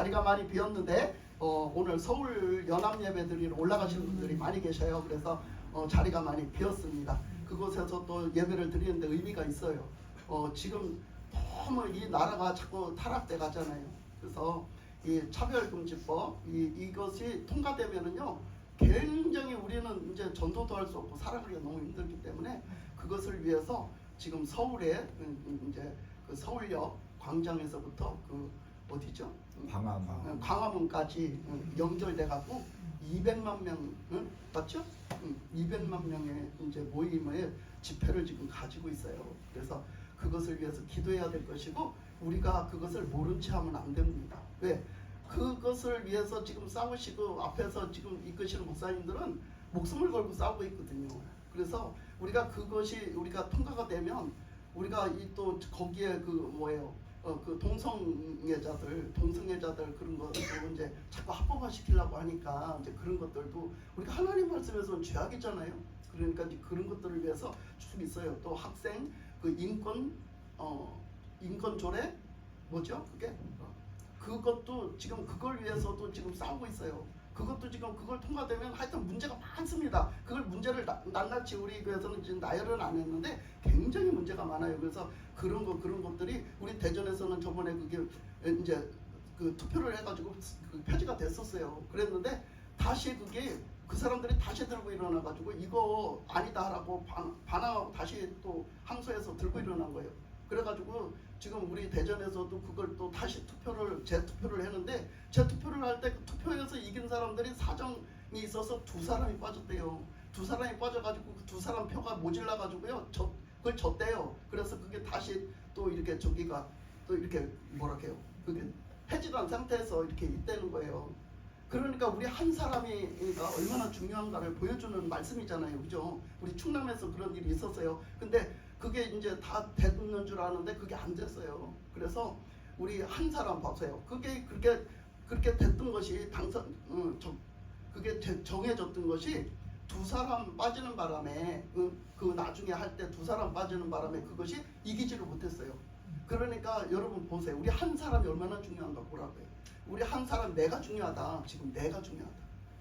자리가 많이 비었는데 오늘 서울 연합 예배 드리러 올라가시는 분들이 많이 계셔요. 그래서 자리가 많이 비었습니다. 그곳에서 또 예배를 드리는데 의미가 있어요. 지금 너무 이 나라가 자꾸 타락돼 가잖아요. 그래서 이 차별금지법 이것이 통과되면은요 굉장히 우리는 이제 전도도 할 수 없고 살아가기가 너무 힘들기 때문에 그것을 위해서 지금 서울에 이제 그 서울역 광장에서부터 그 어디죠? 광화문까지 연결돼 갖고 200만 명 맞죠? 200만 명의 이제 모임의 집회를 지금 가지고 있어요. 그래서 그것을 위해서 기도해야 될 것이고 우리가 그것을 모른 채 하면 안 됩니다. 왜? 그것을 위해서 지금 싸우시고 앞에서 지금 이끄시는 목사님들은 목숨을 걸고 싸우고 있거든요. 그래서 우리가 그것이 우리가 통과가 되면 우리가 이 또 거기에 그 뭐예요? 그 동성애자들 그런 것도 이제 자꾸 합법화 시키려고 하니까 이제 그런 것들도 우리가 하나님 말씀에서는 죄악이잖아요. 그러니까 이제 그런 것들을 위해서 쭉 있어요. 또 학생 그 인권 조례 뭐죠? 그게 그것도 지금 그걸 위해서도 지금 싸우고 있어요. 그것도 지금 그걸 통과되면 하여튼 문제가 많습니다. 그걸 문제를 낱낱이 우리 교회에서는 지금 나열은 안 했는데 굉장히 문제가 많아요. 그래서 그런 것들이 우리 대전에서는 저번에 그게 이제 그 투표를 해가지고 그 표지가 됐었어요. 그랬는데 다시 그게 그 사람들이 다시 들고 일어나가지고 이거 아니다라고 반항하고 다시 또 항소해서 들고 일어난 거예요. 그래가지고 지금 우리 대전에서도 그걸 또 다시 재투표를 했는데 재투표를 할 때 그 투표에서 이긴 사람들이 사정이 있어서 2사람이 빠졌대요. 2사람이 빠져가지고 그 2사람 표가 모질라가지고요. 그걸 졌대요. 그래서 그게 다시 또 이렇게 저기가 또 이렇게 뭐랄까요? 그게 해지된 상태에서 이렇게 있다는 거예요. 그러니까 우리 한 사람이가 얼마나 중요한가를 보여주는 말씀이잖아요. 그죠? 우리 충남에서 그런 일이 있었어요. 근데 그게 이제 다 됐는 줄 아는데 그게 안 됐어요. 그래서 우리 한 사람 보세요. 그게 그렇게 됐던 것이 그게 정해졌던 것이 2사람 빠지는 바람에 그 나중에 할 때 2사람 빠지는 바람에 그것이 이기지를 못했어요. 그러니까 여러분 보세요. 우리 한 사람이 얼마나 중요한가 보라고요. 우리 한 사람 내가 중요하다. 지금 내가 중요하다.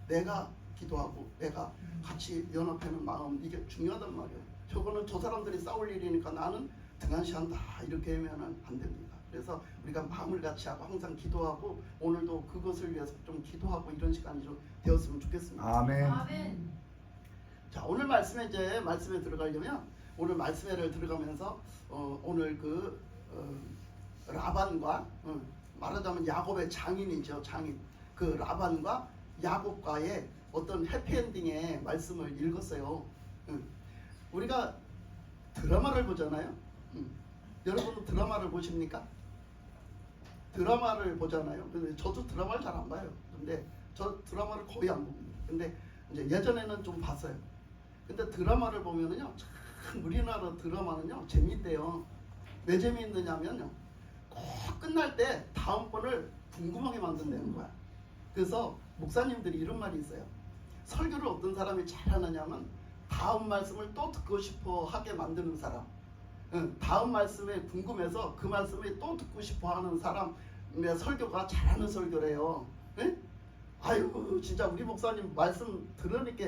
내가 기도하고 내가 같이 연합하는 마음 이게 중요하단 말이에요. 저거는 저 사람들이 싸울 일이니까 나는 등한시한다 이렇게 하면 안 됩니다. 그래서 우리가 마음을 같이 하고 항상 기도하고 오늘도 그것을 위해서 좀 기도하고 이런 시간이 좀 되었으면 좋겠습니다. 아멘. 아멘. 자, 오늘 말씀에 들어가려면 오늘 말씀에를 들어가면서 오늘 그 라반과 말하자면 야곱의 장인이죠. 장인. 그 라반과 야곱과의 어떤 해피엔딩의 말씀을 읽었어요. 우리가 드라마를 보잖아요. 여러분은 드라마를 보십니까? 드라마를 보잖아요. 근데 저도 드라마를 잘 안 봐요. 근데 저 드라마를 거의 안 봅니다. 근데 이제 예전에는 좀 봤어요. 근데 드라마를 보면은요, 참 우리나라 드라마는요 재밌대요. 왜 재미있느냐면요, 꼭 끝날 때 다음번을 궁금하게 만든다는 거야. 그래서 목사님들이 이런 말이 있어요. 설교를 어떤 사람이 잘하느냐면 다음 말씀을 또 듣고 싶어 하게 만드는 사람, 다음 말씀에 궁금해서 그 말씀을 또 듣고 싶어 하는 사람의 설교가 잘하는 설교래요. 아유 진짜 우리 목사님 말씀 들으니까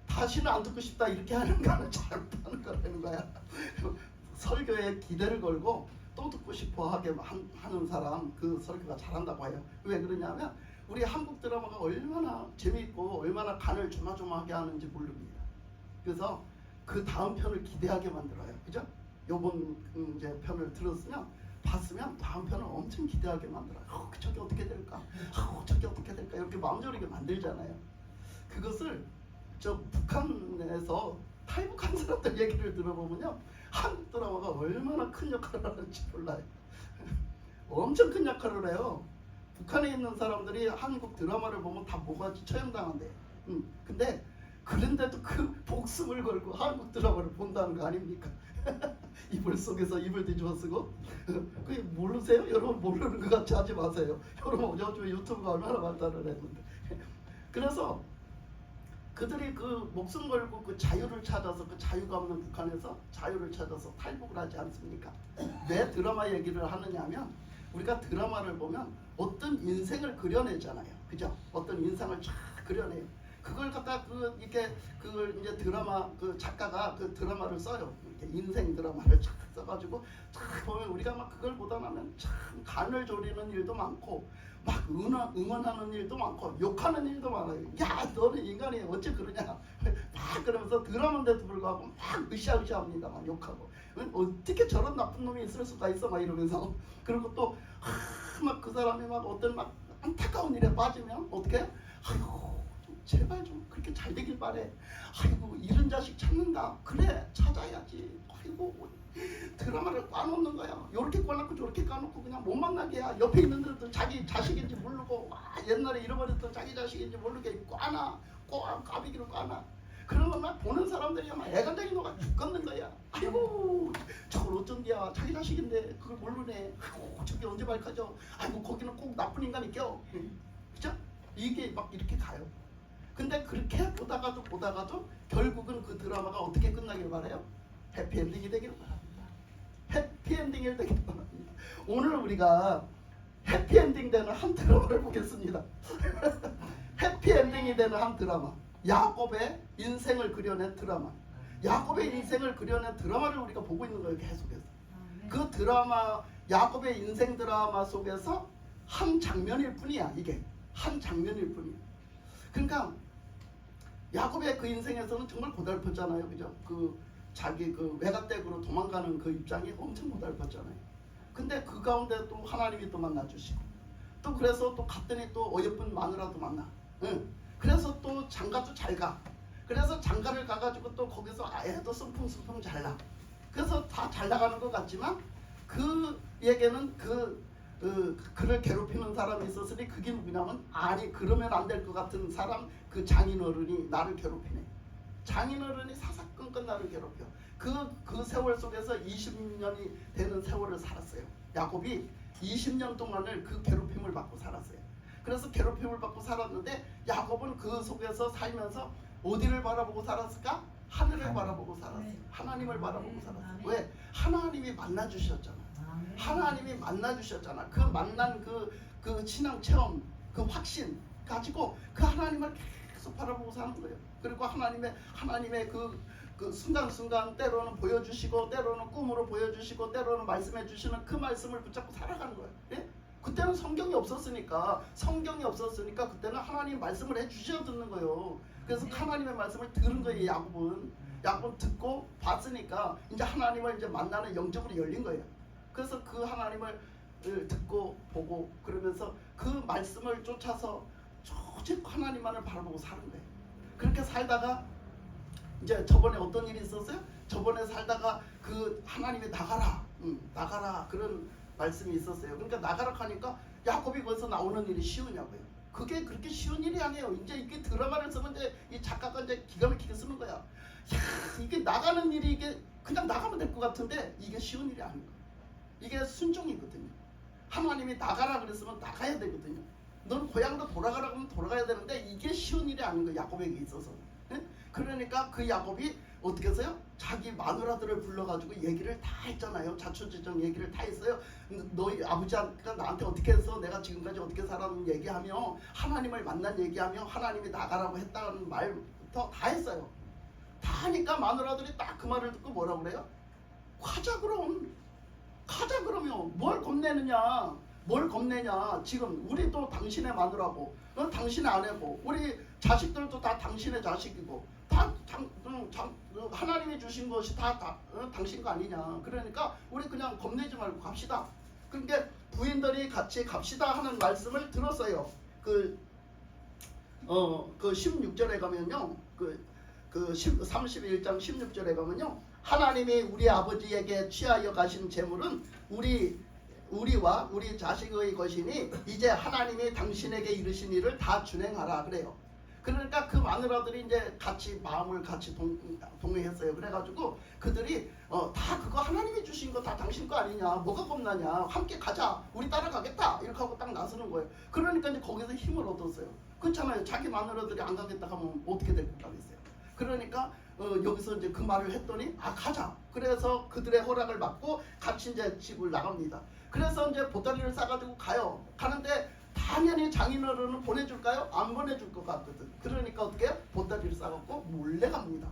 다시는 안 듣고 싶다 이렇게 하는 거는 잘못하는 거라는 거야. 설교에 기대를 걸고 또 듣고 싶어 하게 하는 사람 그 설교가 잘한다고 해요. 왜 그러냐면 우리 한국 드라마가 얼마나 재미있고 얼마나 간을 조마조마하게 하는지 모릅니다. 그래서 그 다음 편을 기대하게 만들어요. 그죠? 요번 이제 편을 봤으면 다음 편을 엄청 기대하게 만들어요. 저게 어떻게 될까? 저게 어떻게 될까? 이렇게 마음 졸이게 만들잖아요. 그것을 저 북한에서 탈북한 사람들 얘기를 들어보면요, 한국 드라마가 얼마나 큰 역할을 하는지 몰라요. 엄청 큰 역할을 해요. 북한에 있는 사람들이 한국 드라마를 보면 다 뭐가지 처형당한대요. 근데 그런데도 그 목숨을 걸고 한국 드라마를 본다는 거 아닙니까? 이불 속에서 이불 뒤집어 쓰고. 그게 모르세요? 여러분 모르는 것 같이 하지 마세요. 여러분 요즘에 유튜브가 얼마나 발달을 했는데. 그래서 그들이 그 목숨 걸고 그 자유를 찾아서 그 자유가 없는 북한에서 자유를 찾아서 탈북을 하지 않습니까? 왜 드라마 얘기를 하느냐면 우리가 드라마를 보면 어떤 인생을 그려내잖아요. 그죠? 어떤 인상을 쫙 그려내요. 그걸 갖다 이렇게 그걸 이제 드라마 그 작가가 그 드라마를 써요. 이렇게 인생 드라마를 쫙 써가지고 쫙 보면 우리가 막 그걸 보다 나면 참 간을 졸이는 일도 많고 막 응원하는 일도 많고 욕하는 일도 많아요. 야 너는 인간이 어째 그러냐 막 그러면서 드라마인데도 불구하고 막 으쌰으쌰합니다. 막 욕하고 어떻게 저런 나쁜 놈이 있을 수가 있어 막 이러면서 그리고 또 막 그 사람이 막 어떤 막 안타까운 일에 빠지면 어떻게 해요? 아이고 제발 좀 그렇게 잘 되길 바래. 아이고 이런 자식 찾는다. 그래 찾아야지. 아이고 드라마를 까놓는 거야. 요렇게 까놓고 저렇게 까놓고 그냥 못 만나게 야. 옆에 있는 들도 자기 자식인지 모르고 옛날에 잃어버렸던 자기 자식인지 모르게 까나 까비기로 까나. 그러면 막 보는 사람들이 막 애간장이 녹아 죽겠는 거야. 아이고 저걸 어쩐디야 자기 자식인데 그걸 모르네. 아이고 저게 언제 밝혀져. 아이고 거기는 꼭 나쁜 인간이 껴. 그죠? 이게 막 이렇게 가요. 근데 그렇게 보다가도 결국은 그 드라마가 어떻게 끝나길 바라요? 해피엔딩이 되기를 바랍니다. 해피엔딩이 되기를 바랍니다. 오늘 우리가 해피엔딩 되는 한 드라마를 보겠습니다. 해피엔딩이 되는 한 드라마. 야곱의 인생을 그려낸 드라마. 야곱의 인생을 그려낸 드라마를 우리가 보고 있는 거예요. 계속해서. 그 드라마 야곱의 인생 드라마 속에서 한 장면일 뿐이야. 이게 한 장면일 뿐이야. 그러니까 야곱의 그 인생에서는 정말 고달팠잖아요. 그죠? 그 자기 그 외갓댁으로 도망가는 그 입장이 엄청 고달팠잖아요. 근데 그 가운데 또 하나님이 또 만나주시고 또 그래서 또 갔더니 또 어여쁜 마누라도 만나. 응. 그래서 또 장가도 잘 가. 그래서 장가를 가가지고 또 거기서 애도 승풍승풍 잘 나. 그래서 다 잘 나가는 것 같지만 그에게는 그를 괴롭히는 사람이 있었으니 그게 누구냐면 아니 그러면 안 될 것 같은 사람 그 장인어른이 나를 괴롭히네. 장인어른이 사사건건 나를 괴롭혀. 그 세월 속에서 20년이 되는 세월을 살았어요. 야곱이 20년 동안을 그 괴롭힘을 받고 살았어요. 그래서 괴롭힘을 받고 살았는데 야곱은 그 속에서 살면서 어디를 바라보고 살았을까? 하늘을 바라보고 살았어요. 하나님을 바라보고 살았어요. 왜? 하나님이 만나주셨잖아. 하나님이 만나주셨잖아. 그 만난 그 신앙 체험, 그 확신 가지고 그 하나님을 계속 바라보고 사는 거예요. 그리고 하나님의 그 순간순간 때로는 보여주시고 때로는 꿈으로 보여주시고 때로는 말씀해 주시는 그 말씀을 붙잡고 살아가는 거예요. 예? 그때는 성경이 없었으니까 그때는 하나님 말씀을 해주셔야 듣는 거예요. 그래서 하나님의 말씀을 들은 거예요. 야곱은 듣고 봤으니까 이제 하나님을 이제 만나는 영적으로 열린 거예요. 그래서 그 하나님을 듣고 보고 그러면서 그 말씀을 쫓아서 오직 하나님만을 바라보고 사는 거예요. 그렇게 살다가 이제 저번에 어떤 일이 있었어요? 저번에 살다가 그 하나님이 나가라 그런 말씀이 있었어요. 그러니까 나가라 하니까 야곱이 거기서 나오는 일이 쉬우냐고요. 그게 그렇게 쉬운 일이 아니에요. 이제 이게 드라마를 쓰면 이제 이 작가가 이제 기가 막히게 쓰는 거야. 야, 이게 나가는 일이 이게 그냥 나가면 될 것 같은데 이게 쉬운 일이 아닌 거예요. 이게 순종이거든요. 하나님이 나가라 그랬으면 나가야 되거든요. 넌 고향으로 돌아가라 그러면 돌아가야 되는데 이게 쉬운 일이 아닌 거예요. 야곱에게 있어서. 그러니까 그 야곱이 어떻게 했어요? 자기 마누라들을 불러가지고 얘기를 다 했잖아요. 자초지종 얘기를 다 했어요. 너희 아버지가 나한테 어떻게 해서 내가 지금까지 어떻게 살았는 얘기하며 하나님을 만난 얘기하며 하나님이 나가라고 했다는 말부터 다 했어요. 다 하니까 마누라들이 딱 그 말을 듣고 뭐라고 그래요? 가자 그러면 뭘 겁내냐 지금 우리도 당신의 마누라고 당신의 아내고 우리 자식들도 다 당신의 자식이고 다 하나님이 주신 것이 다 당신 거 아니냐. 그러니까 우리 그냥 겁내지 말고 갑시다. 그러니까 부인들이 같이 갑시다 하는 말씀을 들었어요. 그 16절에 가면요. 그 31장 16절에 가면요. 하나님이 우리 아버지에게 취하여 가신 재물은 우리와 우리 자식의 것이니 이제 하나님이 당신에게 이르신 일을 다 준행하라 그래요. 그러니까 그 마누라들이 이제 같이 마음을 같이 동의했어요. 그래가지고 그들이 다 그거 하나님이 주신 거 다 당신 거 아니냐, 뭐가 겁나냐, 함께 가자, 우리 따라가겠다 이렇게 하고 딱 나서는 거예요. 그러니까 이제 거기서 힘을 얻었어요. 그렇잖아요. 자기 마누라들이 안 가겠다 하면 어떻게 될 것 같겠어요. 그러니까 여기서 이제 그 말을 했더니 가자. 그래서 그들의 허락을 받고 같이 이제 집을 나갑니다. 그래서 이제 보따리를 싸가지고 가요. 가는데 당연히 장인어른은 보내줄까요? 안 보내줄 것 같거든. 그러니까 어떻게 해요? 보따리를 싸갖고 몰래 갑니다.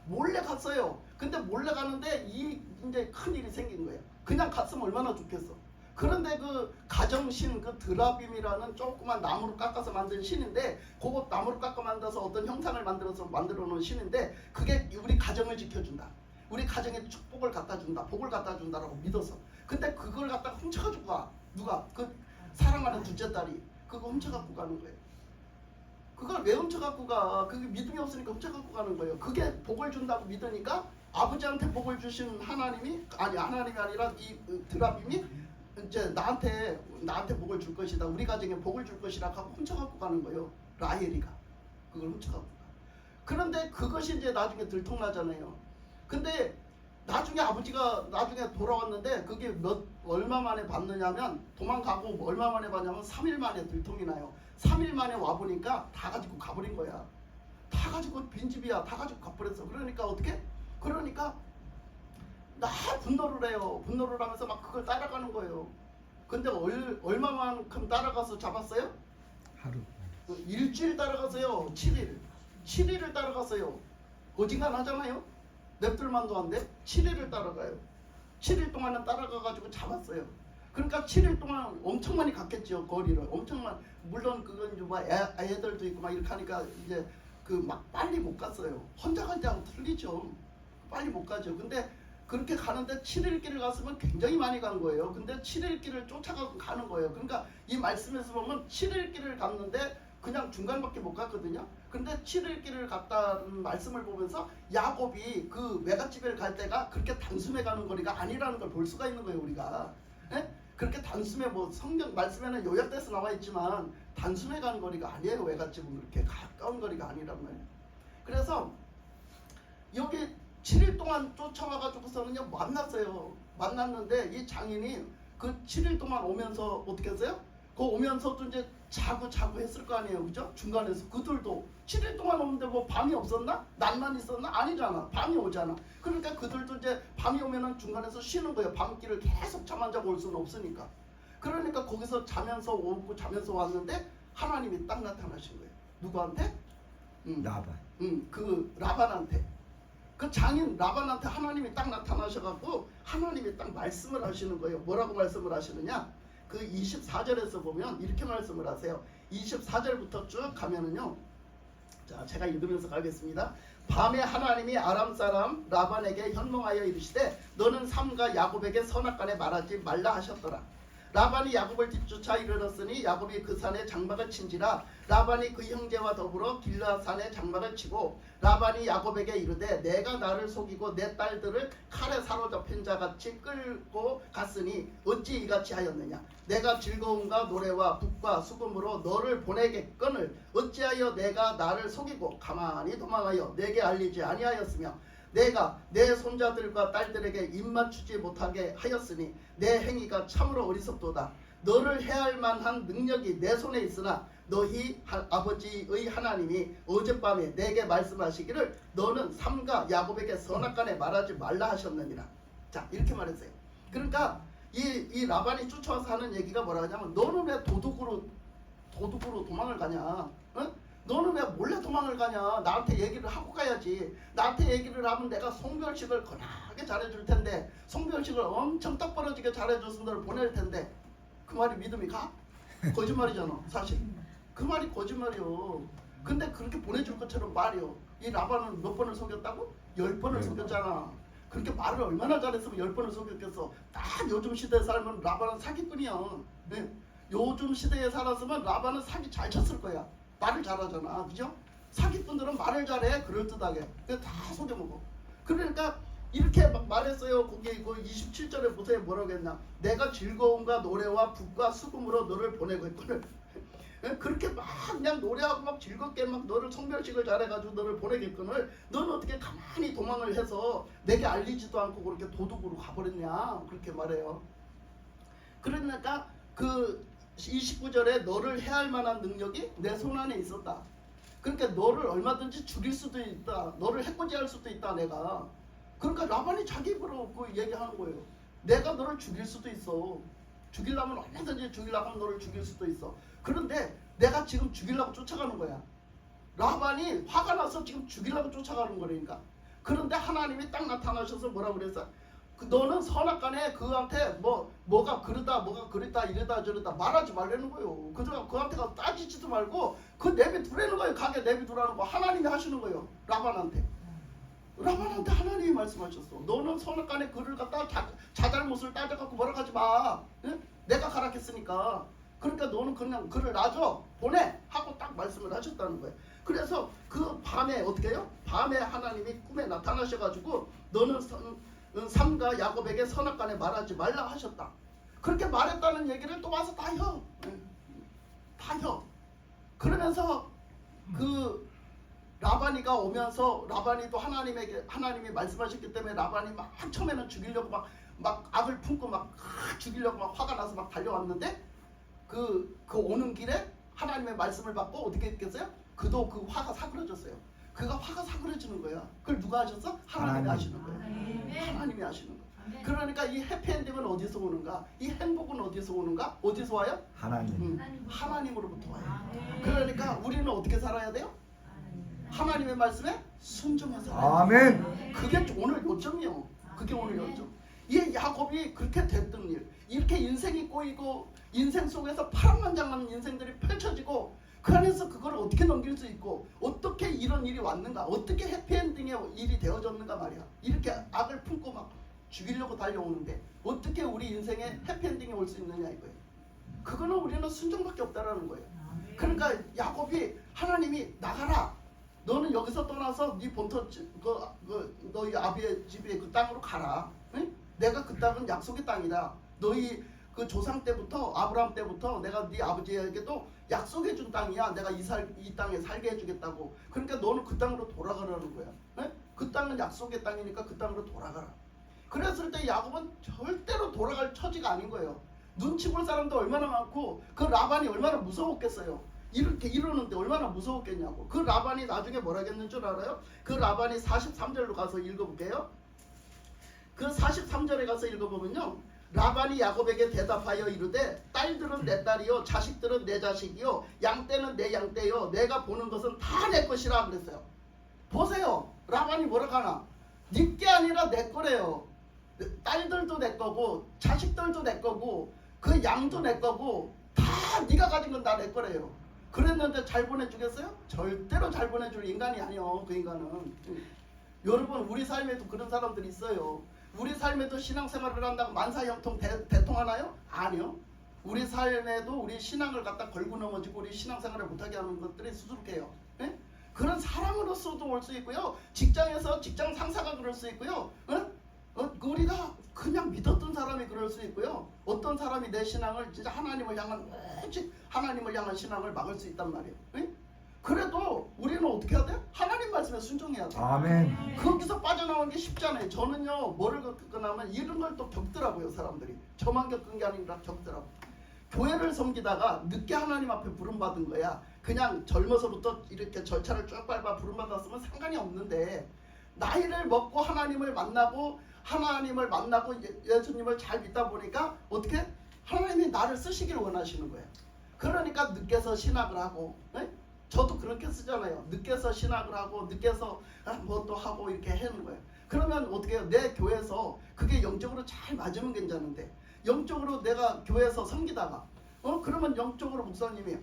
몰래 갔어요. 근데 몰래 가는데 이제 큰일이 생긴 거예요. 그냥 갔으면 얼마나 좋겠어. 그런데 그 가정신, 그 드라빔이라는 조그만 나무로 깎아서 만든 신인데, 그거 나무로 깎아 만들어서 어떤 형상을 만들어 놓은 신인데, 그게 우리 가정을 지켜준다. 우리 가정에 축복을 갖다 준다. 복을 갖다 준다라고 믿어서. 근데 그걸 갖다가 훔쳐가지고 가. 누가? 그 사랑하는 둘째 딸이 그거 훔쳐갖고 가는 거예요. 그걸 왜 훔쳐갖고 가? 그게 믿음이 없으니까 훔쳐갖고 가는 거예요. 그게 복을 준다고 믿으니까 아버지한테 복을 주신 하나님이 아니라 이 드라빔이 이제 나한테 복을 줄 것이다. 우리 가정에 복을 줄 것이라 하고 훔쳐갖고 가는 거예요. 라헬이가 그걸 훔쳐갖고 가. 그런데 그것이 이제 나중에 들통나잖아요. 근데 나중에 아버지가 나중에 돌아왔는데 그게 얼마 만에 봤느냐면, 도망가고 얼마 만에 봤냐면 3일 만에 들통이 나요. 3일 만에 와보니까 다 가지고 가버린 거야. 다 가지고 빈집이야. 다 가지고 가버렸어. 그러니까 어떻게? 그러니까 나 분노를 해요. 분노를 하면서 막 그걸 따라가는 거예요. 근데 얼마만큼 따라가서 잡았어요? 하루. 일주일 따라갔어요. 7일을 따라갔어요. 어지간하잖아요. 냅둘만도 안 돼. 7일을 따라가요. 7일 동안은 따라가가지고 잡았어요. 그러니까 7일 동안 엄청 많이 갔겠죠. 거리를 엄청 많이. 물론 그건 이제 뭐 애들도 있고 막 이렇게 하니까 이제 그 막 빨리 못 갔어요. 혼자 갈 때하고 틀리죠. 빨리 못 가죠. 근데 그렇게 가는데 7일 길을 갔으면 굉장히 많이 간 거예요. 근데 7일 길을 쫓아가고 가는 거예요. 그러니까 이 말씀에서 보면 7일 길을 갔는데 그냥 중간밖에 못 갔거든요. 근데 7일 길을 갔다는 말씀을 보면서 야곱이 그 외갓집에 갈 때가 그렇게 단숨에 가는 거리가 아니라는 걸 볼 수가 있는 거예요. 우리가. 예? 그렇게 단숨에 뭐 성경 말씀에는 요약돼서 나와 있지만 단숨에 가는 거리가 아니에요. 외갓집은 그렇게 가까운 거리가 아니란 말이에요. 그래서 여기 7일 동안 쫓아와가지고서는요 만났어요. 만났는데 이 장인이 그 7일 동안 오면서 어떻게 했어요? 그 오면서도 이제 자고 했을 거 아니에요. 그죠? 중간에서 그들도 7일 동안 오는데 뭐 밤이 없었나? 낮만 있었나? 아니잖아. 밤이 오잖아. 그러니까 그들도 이제 밤이 오면은 중간에서 쉬는 거예요. 밤길을 계속 잠 안 자고 올 수는 없으니까. 그러니까 거기서 자면서 오고 자면서 왔는데 하나님이 딱 나타나신 거예요. 누구한테? 라반. 그 라반한테. 그 장인 라반한테 하나님이 딱 나타나셔갖고 하나님이 딱 말씀을 하시는 거예요. 뭐라고 말씀을 하시느냐? 그 24절에서 보면 이렇게 말씀을 하세요. 24절부터 쭉 가면은요. 자, 제가 읽으면서 가겠습니다. 밤에 하나님이 아람 사람 라반에게 현몽하여 이르시되 너는 삼가 야곱에게 선악간에 말하지 말라 하셨더라. 라반이 야곱을 뒤쫓아 이르렀으니 야곱이 그 산에 장막을 친지라. 라반이 그 형제와 더불어 길르앗 산에 장막을 치고 라반이 야곱에게 이르되 내가 나를 속이고 내 딸들을 칼에 사로잡힌 자같이 끌고 갔으니 어찌 이같이 하였느냐. 내가 즐거움과 노래와 북과 수금으로 너를 보내겠거늘 어찌하여 내가 나를 속이고 가만히 도망하여 내게 알리지 아니하였으며 내가 내 손자들과 딸들에게 입맞추지 못하게 하였으니 내 행위가 참으로 어리석도다. 너를 해할 만한 능력이 내 손에 있으나 너희 아버지의 하나님이 어젯밤에 내게 말씀하시기를 너는 삼가 야곱에게 선악간에 말하지 말라 하셨느니라. 자, 이렇게 말했어요. 그러니까 이 라반이 쫓아와서 하는 얘기가 뭐라 하냐면 너는 왜 도둑으로 도망을 가냐? 응? 너는 왜 몰래 도망을 가냐? 나한테 얘기를 하고 가야지. 나한테 얘기를 하면 내가 송별식을 거나하게 잘해줄 텐데, 송별식을 엄청 떡벌어지게 잘해줘서 너를 보낼 텐데, 그 말이 믿음이 가? 거짓말이잖아 사실. 그 말이 거짓말이요. 근데 그렇게 보내줄 것처럼 말이요. 이 라반은 몇 번을 속였다고? 10번을 속였잖아. 그렇게 말을 얼마나 잘했으면 10번을 속였겠어. 딱 요즘 시대에 살면 라반은 사기꾼이야. 네? 요즘 시대에 살았으면 라반은 사기 잘 쳤을 거야. 말을 잘하잖아. 그죠? 사기꾼들은 말을 잘해. 그럴듯하게. 다 속여먹어. 그러니까 이렇게 막 말했어요. 거기 그 27절에 보세요. 뭐라고 했나. 내가 즐거움과 노래와 북과 수금으로 너를 보내고 있거든. 그렇게 막 그냥 노래하고 막 즐겁게 막 너를 성별식을 잘해가지고 너를 보내겠거늘 너는 어떻게 가만히 도망을 해서 내게 알리지도 않고 그렇게 도둑으로 가버렸냐. 그렇게 말해요. 그러니까 그 29절에 너를 해할 만한 능력이 내 손 안에 있었다. 그러니까 너를 얼마든지 죽일 수도 있다. 너를 해코지할 수도 있다 내가. 그러니까 라반이 자기 입으로 그 얘기하는 거예요. 내가 너를 죽일 수도 있어. 죽이려면 얼마든지 죽이려고 하면 너를 죽일 수도 있어. 그런데 내가 지금 죽이려고 쫓아가는 거야. 라반이 화가 나서 지금 죽이려고 쫓아가는 거라니까. 그런데 하나님이 딱 나타나셔서 뭐라 그랬어? 너는 선악간에 그한테 뭐가 그러다 이러다 저러다 말하지 말라는 거예요. 그한테 가서 따지지도 말고 그 내비두라는 거예요. 가게 내비두라는 거 하나님이 하시는 거예요. 라반한테 하나님이 말씀하셨어. 너는 선악간에 그를 갖다 자잘못을 따져갖고 뭐라 하지 마. 응? 내가 가라했으니까. 그러니까 너는 그냥 그를 놔줘 보내 하고 딱 말씀을 하셨다는 거예요. 그래서 그 밤에 어떻게 해요? 밤에 하나님이 꿈에 나타나셔가지고 너는 삼가 야곱에게 선악간에 말하지 말라 하셨다. 그렇게 말했다는 얘기를 또 와서 다 혀. 그러면서 그 라반이가 오면서 라반이도 하나님이 말씀하셨기 때문에 라반이 막 처음에는 죽이려고 막 악을 품고 막 죽이려고 막 화가 나서 막 달려왔는데 그 오는 길에 하나님의 말씀을 받고 어떻게 했겠어요? 그도 그 화가 사그러졌어요. 그가 화가 사그러지는 거야. 그걸 누가 하셨어? 하나님이 하시는 거예요. 하나님이 하시는 거예요. 그러니까 이 해피엔딩은 어디서 오는가? 이 행복은 어디서 오는가? 어디서 와요? 하나님. 하나님으로부터 와요. 그러니까 우리는 어떻게 살아야 돼요? 하나님의 말씀에 순종해서 아멘. 그게 오늘 요점이요. 그게 오늘 요점. 이 야곱이 그렇게 됐던 일, 이렇게 인생이 꼬이고 인생 속에서 파란만장한 인생들이 펼쳐지고 그 안에서 그걸 어떻게 넘길 수 있고 어떻게 이런 일이 왔는가, 어떻게 해피엔딩의 일이 되어졌는가 말이야. 이렇게 악을 품고 막 죽이려고 달려오는데 어떻게 우리 인생에 해피엔딩이 올 수 있느냐 이거예요. 그거는 우리는 순종밖에 없다라는 거예요. 그러니까 야곱이 하나님이 나가라. 너는 여기서 떠나서 네 본토 너희 아비의 집에 그 땅으로 가라. 응? 내가 그 땅은 약속의 땅이다. 너희 그 조상 때부터 아브라함 때부터 내가 네 아버지에게도 약속해 준 땅이야. 내가 이 땅에 살게 해주겠다고. 그러니까 너는 그 땅으로 돌아가라는 거야. 응? 그 땅은 약속의 땅이니까 그 땅으로 돌아가라. 그랬을 때 야곱은 절대로 돌아갈 처지가 아닌 거예요. 눈치 볼 사람도 얼마나 많고 그 라반이 얼마나 무서웠겠어요. 이렇게 이러는데 얼마나 무서웠겠냐고. 그 라반이 나중에 뭐라 했는 줄 알아요? 그 라반이 43절로 가서 읽어볼게요. 그 43절에 가서 읽어보면요, 라반이 야곱에게 대답하여 이르되 딸들은 내 딸이요 자식들은 내 자식이요 양떼는 내 양떼요 내가 보는 것은 다 내 것이라 그랬어요. 보세요, 라반이 뭐라 하나? 네게 아니라 내 거래요. 딸들도 내 거고 자식들도 내 거고 그 양도 내 거고 다 네가 가진 건 다 내 거래요. 그랬는데 잘 보내주겠어요? 절대로 잘 보내줄 인간이 아니요. 그 인간은. 여러분, 우리 삶에도 그런 사람들이 있어요. 우리 삶에도 신앙생활을 한다고 만사형통 대통하나요? 아니요. 우리 삶에도 우리 신앙을 갖다 걸고 넘어지고 우리 신앙생활을 못하게 하는 것들이 수두룩해요. 예? 그런 사람으로서도 올 수 있고요. 직장에서 직장 상사가 그럴 수 있고요. 우리가 그냥 믿었던 사람이 그럴 수 있고요. 어떤 사람이 내 신앙을 진짜 하나님을 향한 오직 하나님을 향한 신앙을 막을 수 있단 말이에요. 예? 그래도 우리는 어떻게 해야 돼요? 하나님 말씀에 순종해야 돼요. 아멘. 거기서 빠져나오는 게 쉽잖아요. 저는요, 뭐를 겪거나면 이런 걸 또 겪더라고요. 사람들이. 저만 겪은 게 아니라 겪더라고. 교회를 섬기다가 늦게 하나님 앞에 부름받은 거야. 그냥 젊어서부터 이렇게 절차를 쭉 밟아 부름받았으면 상관이 없는데 나이를 먹고 하나님을 만나고 예수님을 잘 믿다 보니까 어떻게? 하나님이 나를 쓰시기를 원하시는 거예요. 그러니까 늦게서 신학을 하고, 네? 저도 그렇게 쓰잖아요. 늦게서 신학을 하고 늦게서 뭐 또 하고 이렇게 하는 거예요. 그러면 어떻게 해요? 내 교회에서 그게 영적으로 잘 맞으면 괜찮은데 영적으로 내가 교회에서 섬기다가 그러면 영적으로 목사님이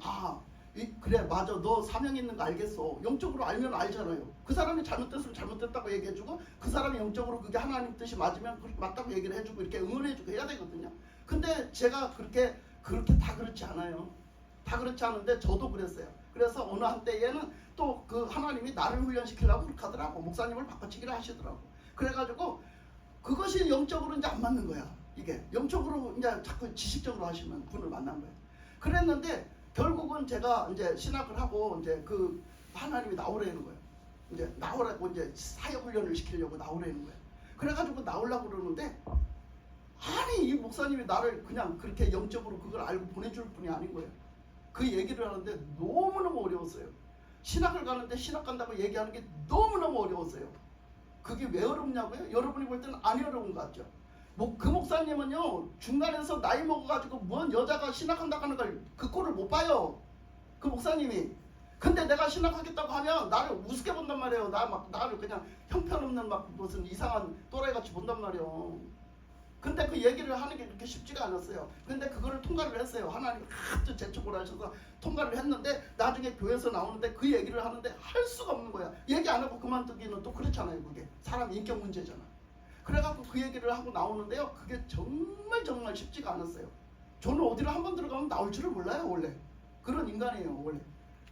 그래 맞아 너 사명 있는 거 알겠어. 영적으로 알면 알잖아요. 그 사람이 잘못됐으면 잘못됐다고 얘기해주고 그 사람이 영적으로 그게 하나님 뜻이 맞으면 맞다고 얘기를 해주고 이렇게 응원해주고 해야 되거든요. 근데 제가 그렇게 다 그렇지 않아요. 다 그렇지 않은데 저도 그랬어요. 그래서 어느 한때에는 또 그 하나님이 나를 훈련시키려고 그렇게 하더라고. 목사님을 바꿔치기를 하시더라고. 그래가지고 그것이 영적으로 이제 안 맞는 거야. 이게 영적으로 이제 자꾸 지식적으로 하시는 분을 만난 거예요. 그랬는데 결국은 제가 이제 신학을 하고 이제 그 하나님이 나오라는 거예요. 이제 나오라고 이제 사역 훈련을 시키려고 나오라는 거예요. 그래가지고 나오려고 그러는데 아니 이 목사님이 나를 그냥 그렇게 영적으로 그걸 알고 보내줄 분이 아닌 거예요. 그 얘기를 하는데 너무너무 어려웠어요. 신학을 가는데 신학 간다고 얘기하는 게 너무너무 어려웠어요. 그게 왜 어렵냐고요? 여러분이 볼 때는 안 어려운 것 같죠. 뭐 그 목사님은요 중간에서 나이 먹어가지고 뭔 여자가 신학한다고 하는 걸 그 꼴을 못 봐요. 그 목사님이. 근데 내가 신학하겠다고 하면 나를 우습게 본단 말이에요. 나를 그냥 형편없는 막 무슨 이상한 또라이같이 본단 말이에요. 근데 그 얘기를 하는 게 그렇게 쉽지가 않았어요. 근데 그거를 통과를 했어요. 하나님 아주 재촉을 하셔서 통과를 했는데 나중에 교회에서 나오는데 그 얘기를 하는데 할 수가 없는 거야. 얘기 안 하고 그만두기는 또 그렇잖아요. 그게 사람 인격 문제잖아. 그래갖고 그 얘기를 하고 나오는데요. 그게 정말 쉽지가 않았어요. 저는 어디를 한번 들어가면 나올 줄을 몰라요. 원래 그런 인간이에요. 원래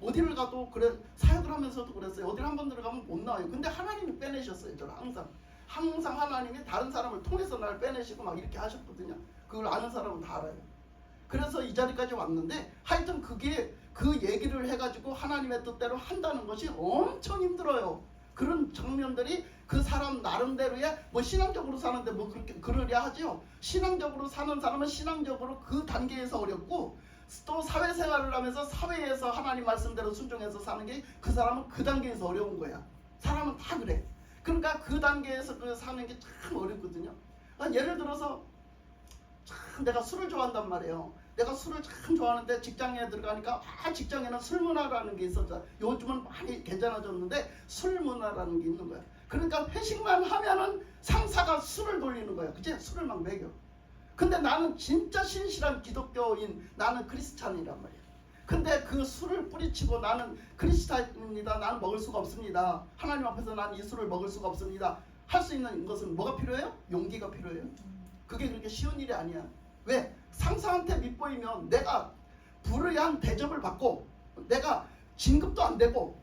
어디를 가도 그래 사역을 하면서도 그랬어요. 어디를 한번 들어가면 못 나와요. 근데 하나님이 빼내셨어요. 저는 항상 하나님이 다른 사람을 통해서 나를 빼내시고 막 이렇게 하셨거든요. 그걸 아는 사람은 다 알아요. 그래서 이 자리까지 왔는데 하여튼 그게 그 얘기를 해가지고 하나님의 뜻대로 한다는 것이 엄청 힘들어요. 그런 장면들이 그 사람 나름대로의 뭐 신앙적으로 사는데 뭐 그렇게 그러려 하지요. 신앙적으로 사는 사람은 신앙적으로 그 단계에서 어렵고 또 사회생활을 하면서 사회에서 하나님 말씀대로 순종해서 사는 게 그 사람은 그 단계에서 어려운 거야. 사람은 다 그래. 그러니까 그 단계에서 그 사는 게 참 어렵거든요. 예를 들어서 참 내가 술을 좋아한단 말이에요. 내가 술을 참 좋아하는데 직장에 들어가니까 직장에는 술 문화라는 게 있었죠. 요즘은 많이 괜찮아졌는데 술 문화라는 게 있는 거야. 그러니까 회식만 하면은 상사가 술을 돌리는 거야. 그치? 술을 막 먹여. 근데 나는 진짜 신실한 기독교인, 나는 크리스찬이란 말이야. 근데 그 술을 뿌리치고 나는 크리스찬입니다. 나는 먹을 수가 없습니다. 하나님 앞에서 나는 이 술을 먹을 수가 없습니다. 할 수 있는 것은 뭐가 필요해요? 용기가 필요해요. 그게 그렇게 쉬운 일이 아니야. 왜? 상사한테 밑보이면 내가 불의한 대접을 받고 내가 진급도 안 되고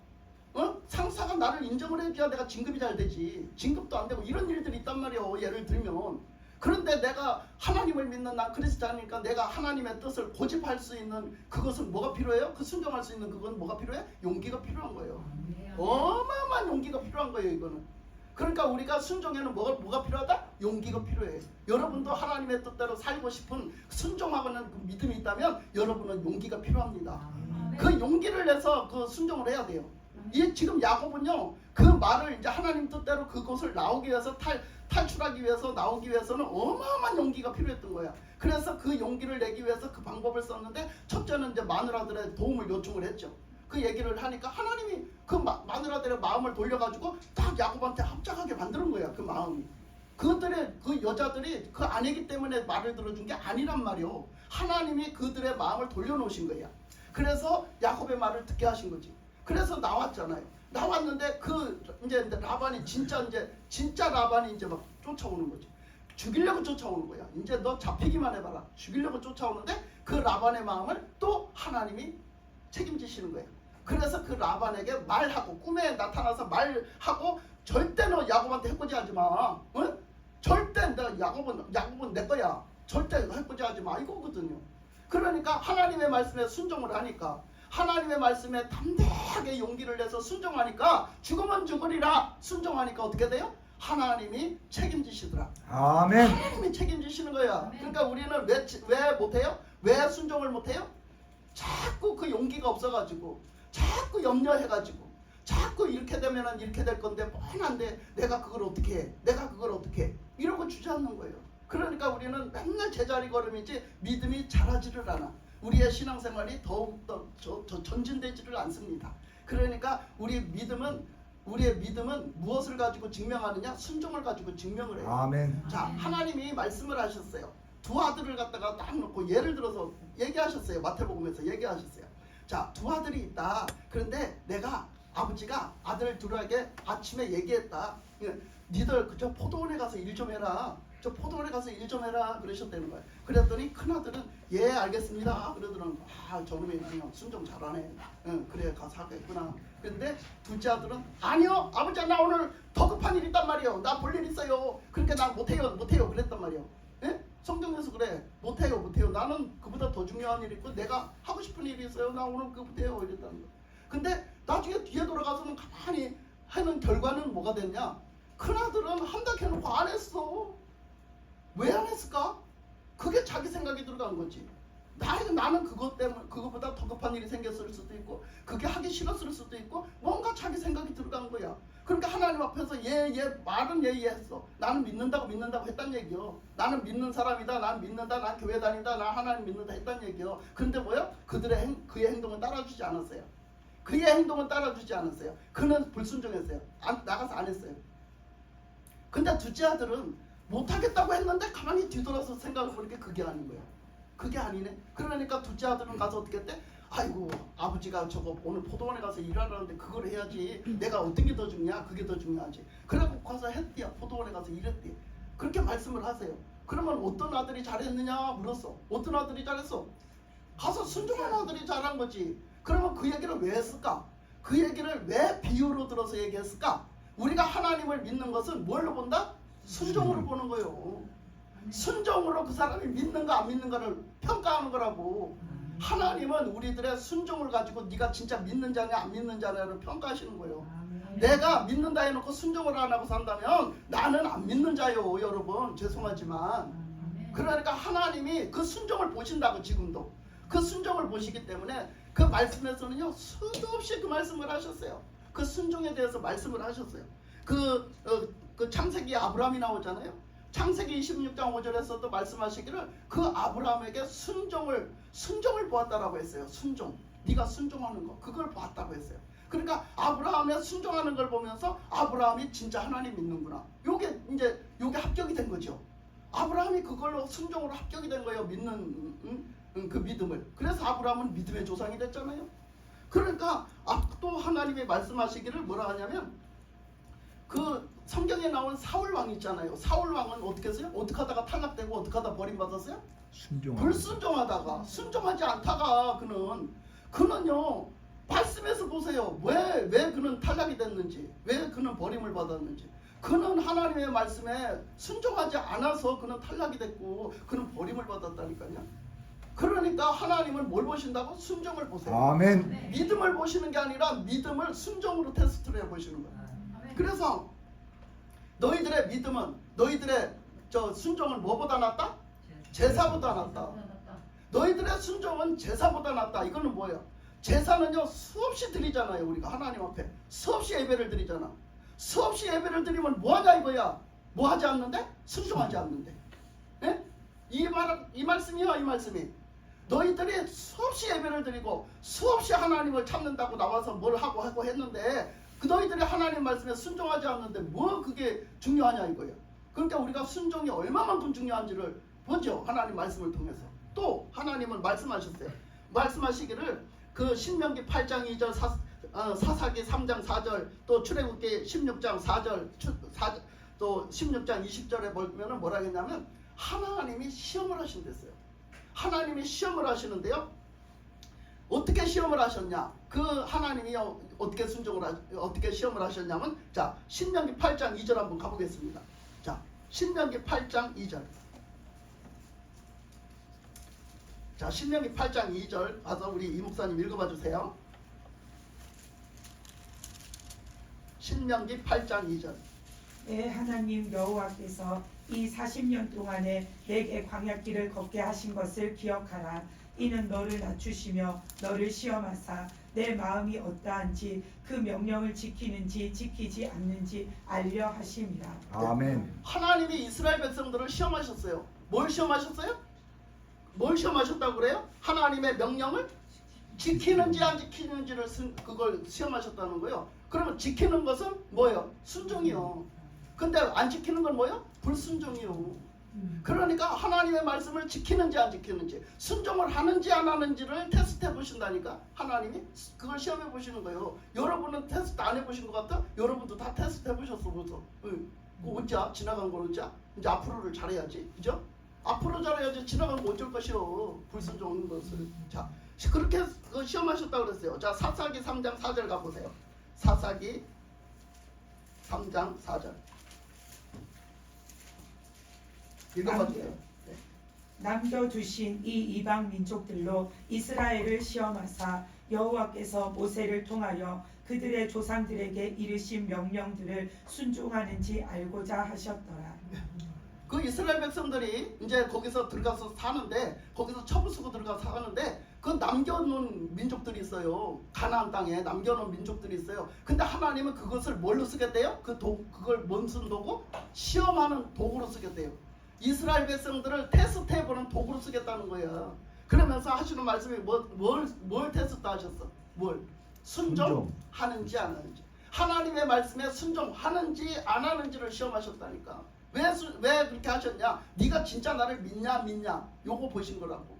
상사가 나를 인정을 해줘야 내가 진급이 잘 되지. 진급도 안 되고 이런 일들이 있단 말이에요. 예를 들면. 그런데 내가 하나님을 믿는 난 크리스찬이니까 내가 하나님의 뜻을 고집할 수 있는 그것은 뭐가 필요해요? 그 순종할 수 있는 그건 뭐가 필요해? 용기가 필요한 거예요. 어마어마한 용기가 필요한 거예요. 이거는. 그러니까 우리가 순종에는 뭐가 필요하다? 용기가 필요해. 여러분도 하나님의 뜻대로 살고 싶은 순종하고는 그 믿음이 있다면 여러분은 용기가 필요합니다. 그 용기를 내서 그 순종을 해야 돼요. 이 지금 야곱은요 그 말을 이제 하나님 뜻대로 그곳을 나오기 위해서 탈출하기 위해서 나오기 위해서는 어마어마한 용기가 필요했던 거야. 그래서 그 용기를 내기 위해서 그 방법을 썼는데 첫째는 이제 마누라들의 도움을 요청을 했죠. 그 얘기를 하니까 하나님이 그 마누라들의 마음을 돌려가지고 딱 야곱한테 합작하게 만드는 거야. 그 마음이. 그 여자들이 그 아내기 때문에 말을 들어준 게 아니란 말이요. 하나님이 그들의 마음을 돌려놓으신 거야. 그래서 야곱의 말을 듣게 하신 거지. 그래서 나왔잖아요. 나왔는데 이제 라반이 진짜 라반이 이제 막 쫓아오는 거지. 죽이려고 쫓아오는 거야. 이제 너 잡히기만 해봐라. 죽이려고 쫓아오는데 그 라반의 마음을 또 하나님이 책임지시는 거예요. 그래서 그 라반에게 말하고 꿈에 나타나서 말하고 절대 너 야곱한테 해코지하지 마. 절대 너 야곱은 내 거야. 절대 해코지하지 마. 이거거든요. 그러니까 하나님의 말씀에 순종을 하니까 하나님의 말씀에 담대하게 용기를 내서 순종하니까 죽으면 죽으리라 순종하니까 어떻게 돼요? 하나님이 책임지시더라. 아멘. 하나님이 책임지시는 거야. 그러니까 우리는 왜 못해요? 왜 순종을 못해요? 자꾸 그 용기가 없어가지고 자꾸 염려해가지고 자꾸 이렇게 되면은 이렇게 될 건데 뻔한데 내가 그걸 어떻게 해? 내가 그걸 어떻게 해? 이러고 주저앉는 거예요. 그러니까 우리는 맨날 제자리 걸음이지 믿음이 자라지를 않아. 우리의 신앙생활이 더욱더 전진되지를 않습니다. 그러니까 우리의 믿음은 무엇을 가지고 증명하느냐? 순종을 가지고 증명을 해요. 아멘. 자, 하나님이 말씀을 하셨어요. 두 아들을 갖다가 딱 놓고 예를 들어서 얘기하셨어요. 마태복음에서 얘기하셨어요. 자, 두 아들이 있다. 그런데 내가 아버지가 아들 둘에게 아침에 얘기했다. 니들 그저 포도원에 가서 일 좀 해라. 저 포도원에 가서 일 좀 해라 그러셨다는 거예요. 그랬더니 큰아들은 예 알겠습니다 그러더라는 거예요. 저놈이 그냥 순종 잘하네. 그래 가서 하겠구나. 그런데 둘째 아들은 아니요 아버지 나 오늘 더 급한 일 있단 말이에요. 나 볼 일 있어요. 그러니까 나 못해요 그랬단 말이에요. 예? 성경에서 그래 못해요. 나는 그보다 더 중요한 일이 있고 내가 하고 싶은 일이 있어요. 나 오늘 그거 못해요 이랬다는 거예요. 근데 나중에 뒤에 돌아가서는 가만히 하는 결과는 뭐가 됐냐? 큰아들은 한다 해놓고 안 했어. 왜 안 했을까? 그게 자기 생각이 들어간 거지. 나는 그것 때문에 그것보다 더 급한 일이 생겼을 수도 있고 그게 하기 싫었을 수도 있고 뭔가 자기 생각이 들어간 거야. 그러니까 하나님 앞에서 말은 했어. 나는 믿는다고 했단 얘기요. 나는 믿는 사람이다. 난 믿는다. 난 교회 다닌다. 난 하나님 믿는다 했단 얘기요. 그런데 뭐야? 그의 행동은 따라주지 않았어요. 그의 행동은 따라주지 않았어요. 그는 불순종했어요. 나가서 안 했어요. 근데 둘째 아들은 못하겠다고 했는데 가만히 뒤돌아서 생각해 보니까 그게 아닌 거야. 그게 아니네. 그러니까 둘째 아들은 가서 어떻게 했대? 아이고 아버지가 저거 오늘 포도원에 가서 일하라는데 그걸 해야지. 내가 어떤 게 더 중요하? 그게 더 중요하지. 그래갖고 가서 했대요. 포도원에 가서 일했대. 그렇게 말씀을 하세요. 그러면 어떤 아들이 잘했느냐 물었어. 어떤 아들이 잘했어? 가서 순종한 아들이 잘한 거지. 그러면 그 얘기를 왜 했을까? 그 얘기를 왜 비유로 들어서 얘기했을까? 우리가 하나님을 믿는 것은 뭘로 본다? 순종으로 보는 거예요. 순종으로 그 사람이 믿는가 안 믿는가를 평가하는 거라고. 하나님은 우리들의 순종을 가지고 네가 진짜 믿는 자냐 안 믿는 자냐를 평가하시는 거예요. 내가 믿는다 해놓고 순종을 안 하고 산다면 나는 안 믿는 자요. 여러분 죄송하지만. 그러니까 하나님이 그 순종을 보신다고. 지금도 그 순종을 보시기 때문에 그 말씀에서는요 수도 없이 그 말씀을 하셨어요. 그 순종에 대해서 말씀을 하셨어요. 그 창세기 아브라함이 나오잖아요. 창세기 26장 5절에서도 말씀하시기를 그 아브라함에게 순종을 보았다라고 했어요. 순종. 네가 순종하는 거 그걸 보았다고 했어요. 그러니까 아브라함의 순종하는 걸 보면서 아브라함이 진짜 하나님 믿는구나. 요게 합격이 된 거죠. 아브라함이 그걸로 순종으로 합격이 된 거예요. 믿는 그 믿음을. 그래서 아브라함은 믿음의 조상이 됐잖아요. 그러니까 또 하나님이 말씀하시기를 뭐라 하냐면 그 성경에 나온 사울 왕 있잖아요. 사울 왕은 어떻게 했어요? 어떻게 하다가 탈락되고 어떻게 하다 버림받았어요? 불순종하다가. 순종하지 않다가 그는요 말씀에서 보세요. 왜 그는 탈락이 됐는지, 왜 그는 버림을 받았는지. 그는 하나님의 말씀에 순종하지 않아서 그는 탈락이 됐고 그는 버림을 받았다니까요. 그러니까 하나님은 뭘 보신다고? 순종을 보세요. 아멘. 믿음을 보시는 게 아니라 믿음을 순종으로 테스트를 해보시는 거예요. 그래서 너희들의 믿음은, 너희들의 순종은 뭐보다 낫다? 제사보다 낫다. 너희들의 순종은 제사보다 낫다. 이거는 뭐예요? 제사는요 수없이 드리잖아요. 우리가 하나님 앞에 수없이 예배를 드리잖아. 수없이 예배를 드리면 뭐하냐 이거야. 뭐하지 않는데? 순종하지 않는데. 예? 이 말씀이야. 이 말씀이 너희들이 수없이 예배를 드리고 수없이 하나님을 찾는다고 나와서 뭘 하고 했는데 그 너희들이 하나님 말씀에 순종하지 않는데 뭐 그게 중요하냐 이거야. 그러니까 우리가 순종이 얼마만큼 중요한지를 보죠. 하나님 말씀을 통해서. 또 하나님은 말씀하셨어요. 말씀하시기를 그 신명기 8장 2절 사사기 3장 4절 또 출애굽기 16장 4절 또 16장 20절에 보면은 뭐라 했냐면 하나님이 시험을 하신댔어요. 하나님이 시험을 하시는데요. 어떻게 시험을 하셨냐? 그 하나님이 어떻게 시험을 하셨냐면 자 신명기 8장 2절 한번 가보겠습니다. 자 신명기 8장 2절. 자 신명기 8장 2절 가서 우리 이 목사님 읽어봐 주세요. 신명기 8장 2절. 내 하나님 여호와께서 이 40년 동안에 내게 광야길을 걷게 하신 것을 기억하라. 이는 너를 낮추시며 너를 시험하사 내 마음이 어떠한지 그 명령을 지키는지 지키지 않는지 알려 하심이라. 아멘. 하나님이 이스라엘 백성들을 시험하셨어요. 뭘 시험하셨어요? 뭘 시험하셨다고 그래요? 하나님의 명령을 지키는지 안 지키는지를 그걸 시험하셨다는 거예요. 그러면 지키는 것은 뭐예요? 순종이요. 근데 안 지키는 건 뭐예요? 불순종이요. 그러니까 하나님의 말씀을 지키는지 안 지키는지, 순종을 하는지 안 하는지를 테스트해 보신다니까. 하나님이 그걸 시험해 보시는 거예요. 여러분은 테스트 안 해보신 것 같아? 여러분도 다 테스트 해보셨어 벌써. 어쩌? 지나간 걸 어쩌? 이제 앞으로를 잘해야지, 그죠? 앞으로 잘해야지 지나간 거 어쩔 것이요. 불순종하는 것을. 자, 그렇게 시험하셨다고 그랬어요. 자, 사사기 3장 4절 가보세요. 사사기 3장 4절. 읽어봐주세요. 네. 남겨두신 이 이방 민족들로 이스라엘을 시험하사 여호와께서 모세를 통하여 그들의 조상들에게 이르신 명령들을 순종하는지 알고자 하셨더라. 그 이스라엘 백성들이 이제 거기서 들어가서 사는데 거기서 첩을 쓰고 들어가서 사는데 그 남겨놓은 민족들이 있어요. 가나안 땅에 남겨놓은 민족들이 있어요. 근데 하나님은 그것을 뭘로 쓰겠대요? 그걸 뭔 쓴 도구? 시험하는 도구로 쓰겠대요. 이스라엘 백성들을 테스트해보는 도구로 쓰겠다는 거야. 그러면서 하시는 말씀이 뭘 테스트 하셨어? 뭘? 순종하는지 안 하는지. 하나님의 말씀에 순종하는지 안 하는지를 시험하셨다니까. 왜 그렇게 하셨냐? 네가 진짜 나를 믿냐 요거 보신 거라고.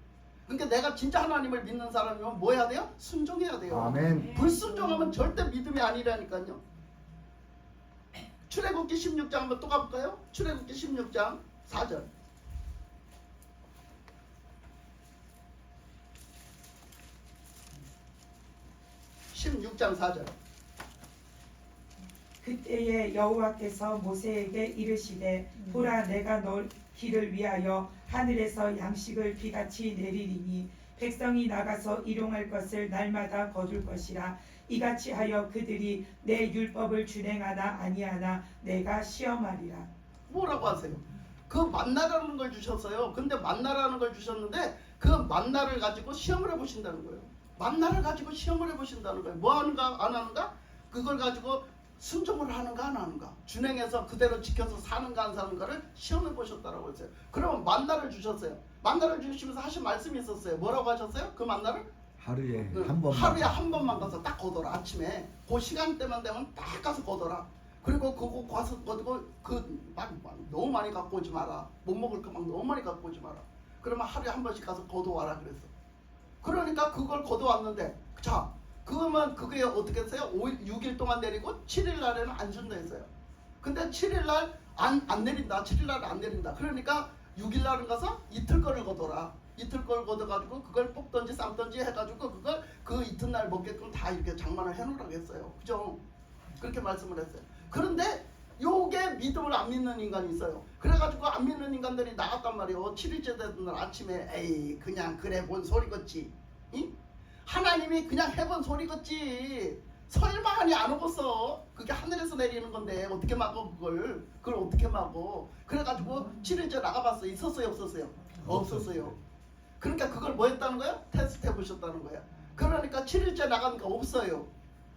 그러니까 내가 진짜 하나님을 믿는 사람이면 뭐 해야 돼요? 순종해야 돼요. 아멘. 불순종하면 절대 믿음이 아니라니까요. 출애굽기 16장 한번 또 가볼까요? 출애굽기 16장 4절. 16장 4절. 그때에 여호와께서 모세에게 이르시되 보라 내가 너희를 위하여 하늘에서 양식을 비같이 내리리니 백성이 나가서 일용할 것을 날마다 거둘 것이라. 이같이 하여 그들이 내 율법을 준행하나 아니하나 내가 시험하리라. 뭐라고 하세요? 그 만나라는 걸 주셨어요. 근데 만나라는 걸 주셨는데 그 만나를 가지고 시험을 해보신다는 거예요. 만나를 가지고 시험을 해보신다는 거예요. 뭐 하는가 안 하는가? 그걸 가지고 순종을 하는가 안 하는가, 준행해서 그대로 지켜서 사는가 안 사는가를 시험해 보셨다라고 했어요. 그러면 만나를 주셨어요. 만나를 주시면서 하신 말씀이 있었어요. 뭐라고 하셨어요? 그 만나를 하루에 네, 한 번만. 하루에 한 번만 가서 딱 거둬라. 아침에 그 시간대만 되면 딱 가서 거둬라. 그리고 그거 가서 거두고 막 너무 많이 갖고 오지 마라. 못 먹을 거 막 너무 많이 갖고 오지 마라. 그러면 하루에 한 번씩 가서 거둬와라 그랬어. 그러니까 그걸 거둬왔는데, 자 그러면 그게 어떻게 했어요? 6일 동안 내리고 7일 날에는 안 준다 했어요. 근데 7일 날 안 내린다. 7일 날은 안 내린다. 그러니까 6일 날은 가서 이틀 거를 거둬라. 이틀 걸 걷어가지고 그걸 볶던지 삶던지 해가지고 그걸 그 이튿날 먹게끔 다 이렇게 장만을 해놓으라고 했어요. 그죠? 그렇게 말씀을 했어요. 그런데 요게 믿음을 안 믿는 인간이 있어요. 그래가지고 안 믿는 인간들이 나갔단 말이에요. 7일째 되던 날 아침에 에이 그냥 그래 본 소리겠지. 응? 하나님이 그냥 해본 소리겠지. 설마 안 오겠어. 그게 하늘에서 내리는 건데 어떻게 막어 그걸 어떻게 막어. 그래가지고 7일째 나가봤어. 있었어요 없었어요? 없었어요. 그러니까 그걸 뭐 했다는 거야? 테스트 해보셨다는 거야. 그러니까 7일째 나가니까 없어요.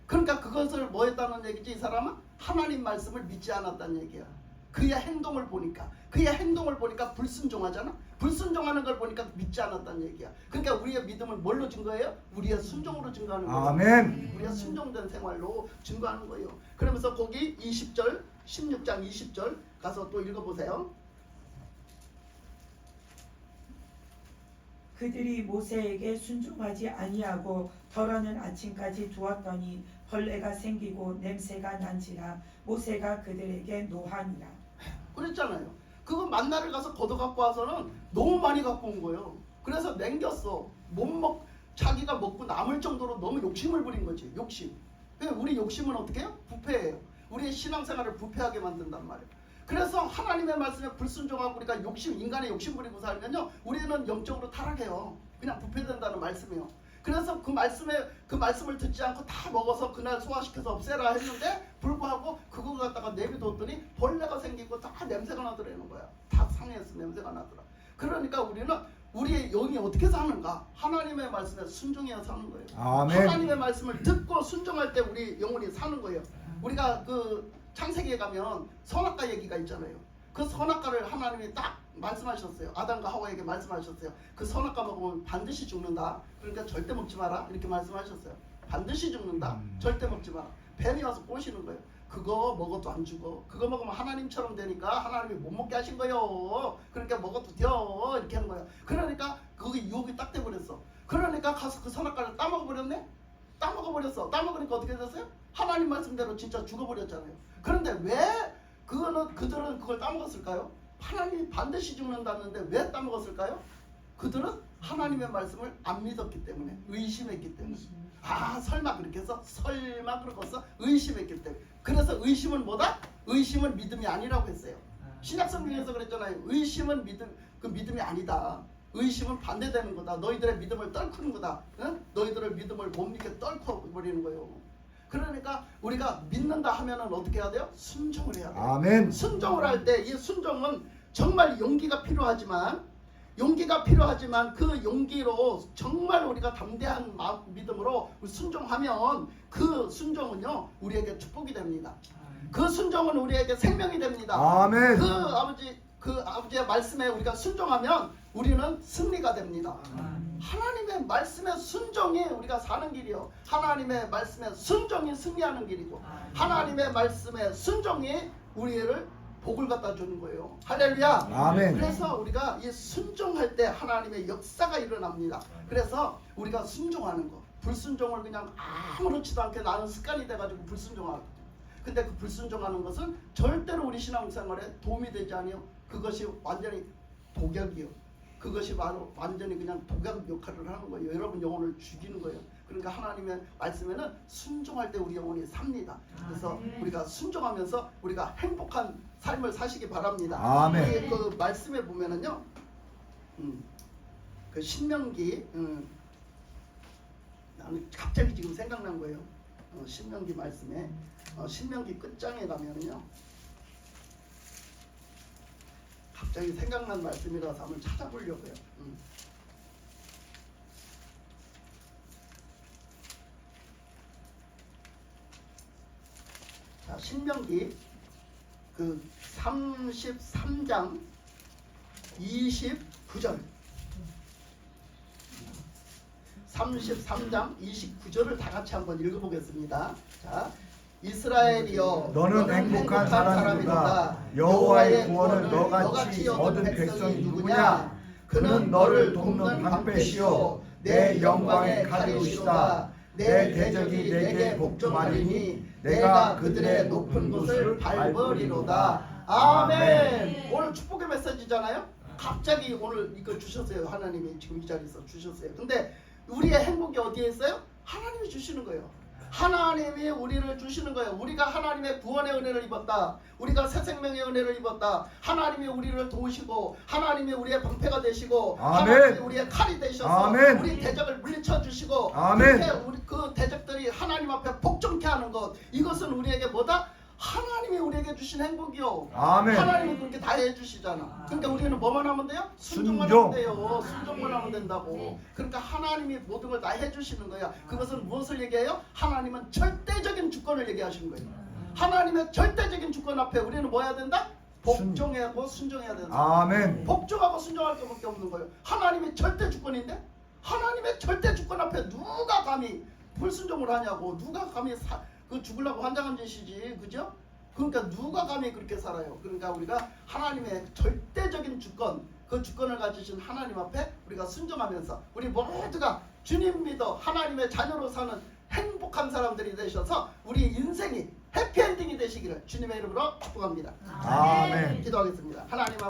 그러니까 그것을 뭐 했다는 얘기지? 이 사람은 하나님 말씀을 믿지 않았다는 얘기야. 그의 행동을 보니까 불순종하잖아. 불순종하는 걸 보니까 믿지 않았다는 얘기야. 그러니까 우리의 믿음을 뭘로 증거해요? 우리의 순종으로 증거하는 거예요. 아멘. 우리가 순종된 생활로 증거하는 거예요. 그러면서 거기 20절 16장 20절 가서 또 읽어보세요. 그들이 모세에게 순종하지 아니하고 덜어는 아침까지 두었더니 벌레가 생기고 냄새가 난지라. 모세가 그들에게 노하니라. 그랬잖아요. 그거 만나를 가서 걷어갖고 와서는 너무 많이 갖고 온 거예요. 그래서 남겼어. 자기가 먹고 남을 정도로 너무 욕심을 부린 거지. 욕심. 우리 욕심은 어떻게 해요? 부패예요. 우리의 신앙생활을 부패하게 만든단 말이에요. 그래서 하나님의 말씀에 불순종하고 우리가 인간의 욕심 부리고 살면요, 우리는 영적으로 타락해요. 그냥 부패된다는 말씀이에요. 그래서 그 말씀을 듣지 않고 다 먹어서 그날 소화시켜서 없애라 했는데 불구하고 그거 갖다가 내비뒀더니 벌레가 생기고 다 냄새가 나더라는 거야. 다 상해서 냄새가 나더라. 그러니까 우리의 영이 어떻게 사는가? 하나님의 말씀에 순종해야 사는 거예요. 아멘. 하나님의 말씀을 듣고 순종할 때 우리 영혼이 사는 거예요. 우리가 그 창세기에 가면 선악과 얘기가 있잖아요. 그 선악과를 하나님이 딱 말씀하셨어요. 아담과 하와에게 말씀하셨어요. 그 선악과 먹으면 반드시 죽는다. 그러니까 절대 먹지 마라. 이렇게 말씀하셨어요. 반드시 죽는다. 절대 먹지 마라. 뱀이 와서 꼬시는 거예요. 그거 먹어도 안 죽어. 그거 먹으면 하나님처럼 되니까 하나님이 못 먹게 하신 거예요. 그러니까 먹어도 돼요. 이렇게 하는 거예요. 그러니까 그게 유혹이 딱 돼버렸어. 그러니까 가서 그 선악과를 따먹어버렸네. 따먹어버렸어. 따먹으니까 어떻게 됐어요? 하나님 말씀대로 진짜 죽어버렸잖아요. 그런데 왜 그들은 그걸 따먹었을까요? 하나님이 반드시 죽는다는데 왜 따먹었을까요? 그들은 하나님의 말씀을 안 믿었기 때문에, 의심했기 때문에. 아 설마 그렇게 해서? 설마 그렇겠어? 의심했기 때문에. 그래서 의심은 뭐다? 의심은 믿음이 아니라고 했어요. 신약성경에서 그랬잖아요. 의심은 믿음이 아니다. 의심은 반대되는 거다. 너희들의 믿음을 떨구는 거다. 응? 너희들의 믿음을 못 믿게 떨궈버리는 거예요. 그러니까 우리가 믿는다 하면은 어떻게 해야 돼요? 순종을 해야 돼요. 아멘. 순종을 할 때 이 순종은 정말 용기가 필요하지만 그 용기로 정말 우리가 담대한 믿음으로 순종하면 그 순종은요 우리에게 축복이 됩니다. 그 순종은 우리에게 생명이 됩니다. 아멘. 그 아버지의 말씀에 우리가 순종하면 우리는 승리가 됩니다. 하나님의 말씀에 순종이 우리가 사는 길이요. 하나님의 말씀에 순종이 승리하는 길이고 하나님의 말씀에 순종이 우리를 복을 갖다 주는 거예요. 할렐루야. 아멘. 그래서 우리가 이 순종할 때 하나님의 역사가 일어납니다. 그래서 우리가 순종하는 거, 불순종을 그냥 아무렇지도 않게 나는 습관이 돼가지고 불순종하거든요. 근데 그 불순종하는 것은 절대로 우리 신앙생활에 도움이 되지 않아요. 그것이 완전히 독약이요. 그것이 바로 완전히 그냥 독약 역할을 하는 거예요. 여러분 영혼을 죽이는 거예요. 그러니까 하나님의 말씀에는 순종할 때 우리 영혼이 삽니다. 그래서 우리가 순종하면서 우리가 행복한 삶을 사시기 바랍니다. 아멘. 그 말씀에 보면은요, 그 신명기, 나는 갑자기 지금 생각난 거예요. 신명기 말씀에 신명기 끝장에 가면은요, 갑자기 생각난 말씀이라서 한번 찾아보려고요. 자, 신명기 그 33장 29절 33장 29절을 다 같이 한번 읽어보겠습니다. 자, 이스라엘이여 너는 행복한 사람이로다. 여호와의 구원을 너같이 얻은 백성이 누구냐? 그는 너를 돕는 방패시오 내 영광의 칼이시다. 내 대적이 내게 복종하리니 내가 그들의 높은 곳을 밟으리로다. 아멘. 오늘 축복의 메시지잖아요. 갑자기 오늘 이거 주셨어요. 하나님이 지금 이 자리에서 주셨어요. 근데 우리의 행복이 어디에 있어요? 하나님이 주시는 거예요. 하나님이 우리를 주시는 거예요. 우리가 하나님의 구원의 은혜를 입었다. 우리가 새 생명의 은혜를 입었다. 하나님이 우리를 도우시고 하나님이 우리의 방패가 되시고 아멘. 하나님이 우리의 칼이 되셔서 아멘. 우리 대적을 물리쳐 주시고 아멘. 그렇게 우리 그 대적들이 하나님 앞에 복종케 하는 것, 이것은 우리에게 뭐다? 하나님이 우리에게 주신 행복이요. 아멘. 하나님이 그렇게 다 해주시잖아. 그러니까 우리는 뭐만 하면 돼요? 순종만 순종. 하면 돼요. 순종만 하면 된다고. 그러니까 하나님이 모든 걸 다 해주시는 거야. 그것은 무엇을 얘기해요? 하나님은 절대적인 주권을 얘기하시는 거예요. 하나님의 절대적인 주권 앞에 우리는 뭐 해야 된다? 복종하고 순종해야 된다. 아멘. 복종하고 순종할 수밖에 없는 거예요. 하나님이 절대 주권인데 하나님의 절대 주권 앞에 누가 감히 불순종을 하냐고. 누가 감히 그 죽으려고 환장한 짓이지, 그죠? 그러니까 누가 감히 그렇게 살아요. 그러니까 우리가 하나님의 절대적인 주권, 그 주권을 가지신 하나님 앞에 우리가 순종하면서 우리 모두가 주님 믿어 하나님의 자녀로 사는 행복한 사람들이 되셔서 우리 인생이 해피엔딩이 되시기를 주님의 이름으로 축복합니다. 아멘. 기도하겠습니다. 하나님